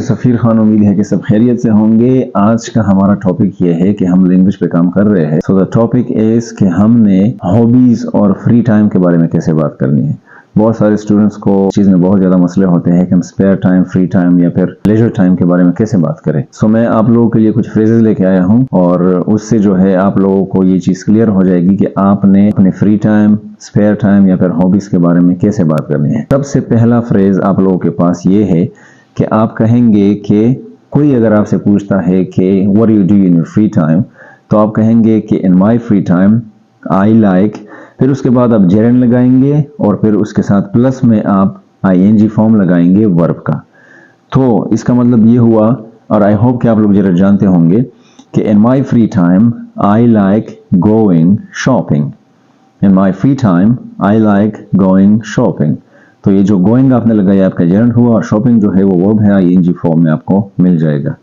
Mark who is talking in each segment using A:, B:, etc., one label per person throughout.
A: सफ़ीर खान, उम्मीद है कि सब खैरियत से होंगे। आज का हमारा टॉपिक ये है कि हम लैंग्वेज पे काम कर रहे हैं। सो द टॉपिक इज कि हमने हॉबीज़ और फ्री टाइम के बारे में कैसे बात करनी है। बहुत सारे स्टूडेंट्स को चीज़ में बहुत ज़्यादा मसले होते हैं कि हम स्पेयर टाइम, फ्री टाइम या फिर लेजर टाइम के बारे में कैसे बात करें। सो मैं आप लोगों के लिए कुछ फ्रेजेस लेके आया हूँ और उससे जो है आप लोगों को ये चीज़ क्लियर हो जाएगी कि आपने अपने फ्री टाइम, स्पेयर टाइम या फिर हॉबीज़ के बारे में कैसे बात करनी है। सबसे पहला फ्रेज आप लोगों के पास ये है कि आप कहेंगे कि कोई अगर आपसे पूछता है कि what do you do in your free time, तो आप कहेंगे कि in my free time I like, फिर उसके बाद आप जेरन लगाएंगे और फिर उसके साथ प्लस में आप आईएनजी फॉर्म लगाएंगे वर्ब का। तो इसका मतलब ये हुआ, और आई होप कि आप लोग जरा जानते होंगे कि in my free time I like going shopping. In my free time I like going shopping. तो ये जो गोइंग आपने लगाया आपका जेरंड हुआ, और शॉपिंग जो है वो वर्ब है, आईएनजी फॉर्म में आपको मिल जाएगा।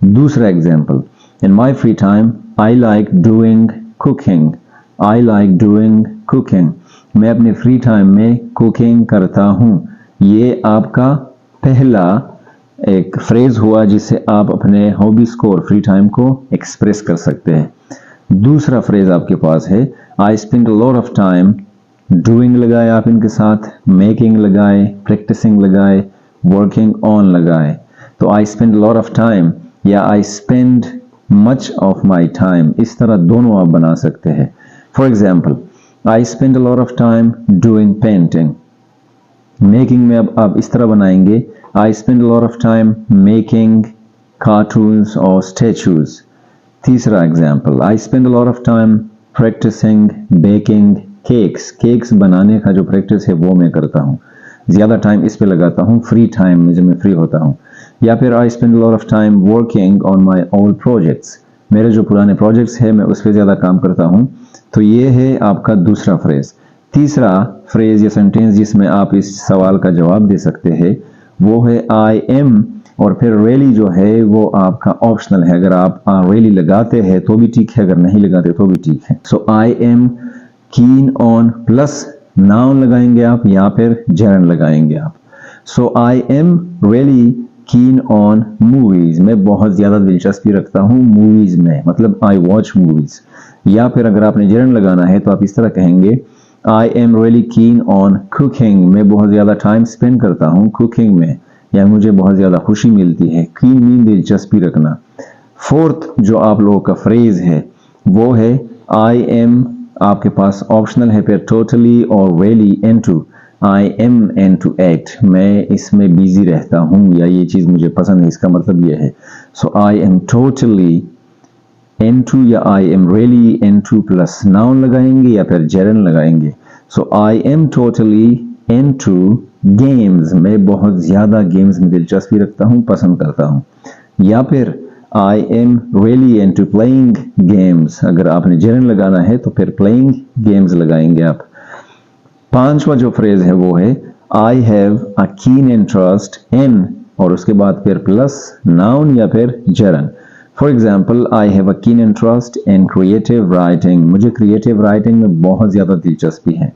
A: दूसरा example, in my free time I like doing cooking. I like doing cooking. मैं अपने फ्री टाइम में कुकिंग करता हूँ। ये आपका पहला एक फ्रेज हुआ जिससे आप अपने हॉबीज को और फ्री टाइम को एक्सप्रेस कर सकते हैं। दूसरा फ्रेज आपके पास है आई spend a lot of time. Doing लगाए आप इनके साथ, मेकिंग लगाए, प्रैक्टिसिंग लगाए, वर्किंग ऑन लगाए। तो I spend lot of time या I spend much of my time, इस तरह दोनों आप बना सकते हैं। For example, I spend a lot of time doing painting. Making में अब आप इस तरह बनाएंगे, I spend a lot of time making cartoons और स्टैचूज। तीसरा example, I spend a lot of time practising baking cakes. Cakes बनाने का जो प्रैक्टिस है वो मैं करता हूँ, ज़्यादा टाइम इस पे लगाता हूँ फ्री टाइम में जब मैं फ्री होता हूँ। या फिर आई spend a lot of time working on my old projects. मेरे जो पुराने प्रोजेक्ट्स हैं मैं उस पर ज़्यादा काम करता हूँ। तो ये है आपका दूसरा फ्रेज। तीसरा फ्रेज या सेंटेंस जिसमें आप इस सवाल का जवाब दे सकते हैं वो है आई एम, और फिर रियली जो है वो आपका ऑप्शनल है। अगर आप रियली लगाते हैं तो भी ठीक है, अगर नहीं लगाते तो भी ठीक है। So I am keen on plus noun लगाएंगे आप या फिर जेरन लगाएंगे आप। So I am really keen on movies. मैं बहुत ज़्यादा दिलचस्पी रखता हूँ मूवीज में, मतलब आई वॉच मूवीज। या फिर अगर आपने जेरन लगाना है तो आप इस तरह कहेंगे आई am really keen on cooking. मैं बहुत ज़्यादा टाइम स्पेंड करता हूँ कुकिंग में, या मुझे बहुत ज़्यादा खुशी मिलती है। कीन मीन दिलचस्पी रखना। फोर्थ जो आप लोगों का फ्रेज है वो है आई एम, आपके पास ऑप्शनल है फिर टोटली और wholly into. I am into act, मैं इसमें बिजी रहता हूँ या ये चीज़ मुझे पसंद है, इसका मतलब ये है। So I am totally into या I am really into plus noun लगाएंगे या फिर जेरन लगाएंगे। So I am totally into games. मैं बहुत ज़्यादा गेम्स में दिलचस्पी रखता हूँ, पसंद करता हूँ। या फिर I am really into playing games. अगर आपने जेरन लगाना है तो फिर प्लेइंग गेम्स लगाएंगे आप। पांचवा जो फ्रेज है वो है I have a keen interest in, और उसके बाद फिर प्लस नाउन या फिर gerund. For example, I have a keen interest in creative writing. मुझे क्रिएटिव राइटिंग में बहुत ज़्यादा दिलचस्पी है।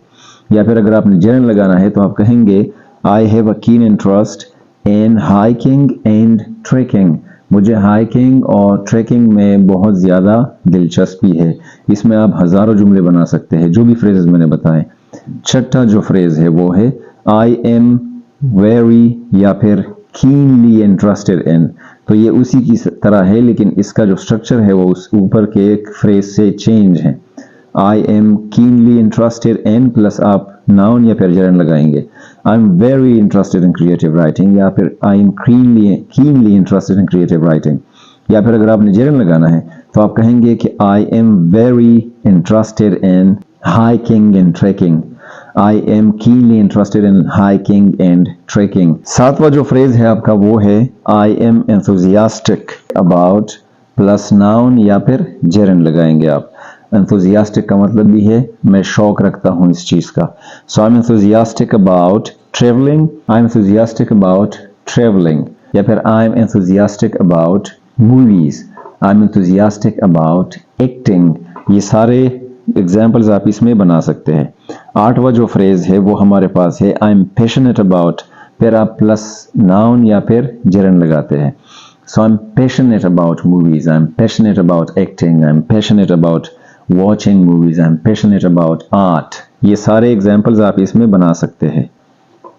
A: या फिर अगर आपने जेरन लगाना है तो आप कहेंगे I have a keen interest in hiking and trekking. मुझे हाइकिंग और ट्रैकिंग में बहुत ज़्यादा दिलचस्पी है। इसमें आप हज़ारों जुमले बना सकते हैं, जो भी फ्रेजेस मैंने बताए। छठा जो फ्रेज है वो है आई एम वेरी या फिर कीनली इंटरेस्टेड इन। तो ये उसी की तरह है, लेकिन इसका जो स्ट्रक्चर है वो उस ऊपर के एक फ्रेज से चेंज है। I am keenly interested in plus आप नाउन या फिर जेरन लगाएंगे। आई am very interested in creative writing या फिर I am keenly interested in creative writing. या फिर अगर आपने जेरन लगाना है तो आप कहेंगे कि I am very interested in hiking and trekking. I am keenly interested in hiking and trekking. सातवां जो फ्रेज है आपका वो है I am enthusiastic about plus noun या फिर जेरन लगाएंगे आप। एंथुजियास्टिक का मतलब भी है मैं शौक रखता हूँ इस चीज़ का। So I am enthusiastic about travelling. I am enthusiastic about travelling. या फिर I am enthusiastic about movies. I am enthusiastic about acting. ये सारे एग्जाम्पल्स आप इसमें बना सकते हैं। आठवां जो फ्रेज है वो हमारे पास है आई एम पैशनेट अबाउट फिर आप प्लस नाउन या फिर जेरंड लगाते हैं। So I am passionate about movies, I am passionate about acting, I am passionate about watching movies, I am passionate about art. ये सारे एग्जाम्पल्स आप इसमें बना सकते हैं।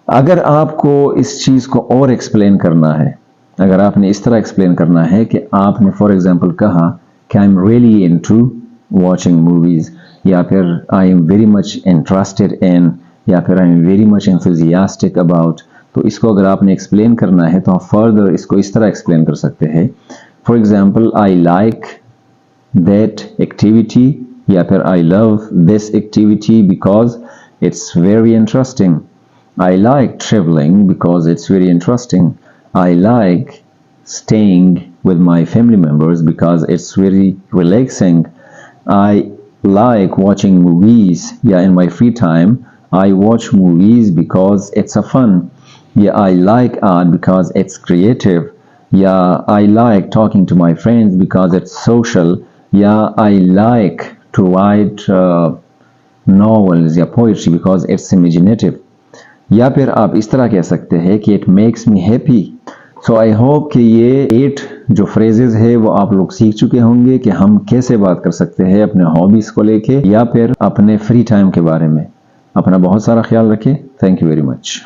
A: अगर आपको इस चीज़ को और एक्सप्लेन करना है, अगर आपने इस तरह एक्सप्लेन करना है कि आपने फॉर एग्जांपल कहा कि I am really into watching movies, या फिर I am very much interested in, या फिर I am very much enthusiastic about, तो इसको अगर आपने एक्सप्लेन करना है तो आप फर्दर इसको इस तरह एक्सप्लेन कर सकते हैं। For example I like that activity, या फिर I love this activity because it's very interesting. I like traveling because it's very interesting. I like staying with my family members because it's very relaxing. I like watching movies. Yeah, in my free time, I watch movies because it's a fun. Yeah, I like art because it's creative. Yeah, I like talking to my friends because it's social. Yeah, I like to write novels, yeah, poetry because it's imaginative. या फिर आप इस तरह कह सकते हैं कि it makes me happy. So I hope कि ये 8 जो फ्रेजेस है वो आप लोग सीख चुके होंगे कि हम कैसे बात कर सकते हैं अपने हॉबीज को लेके या फिर अपने फ्री टाइम के बारे में। अपना बहुत सारा ख्याल रखें। Thank you very much.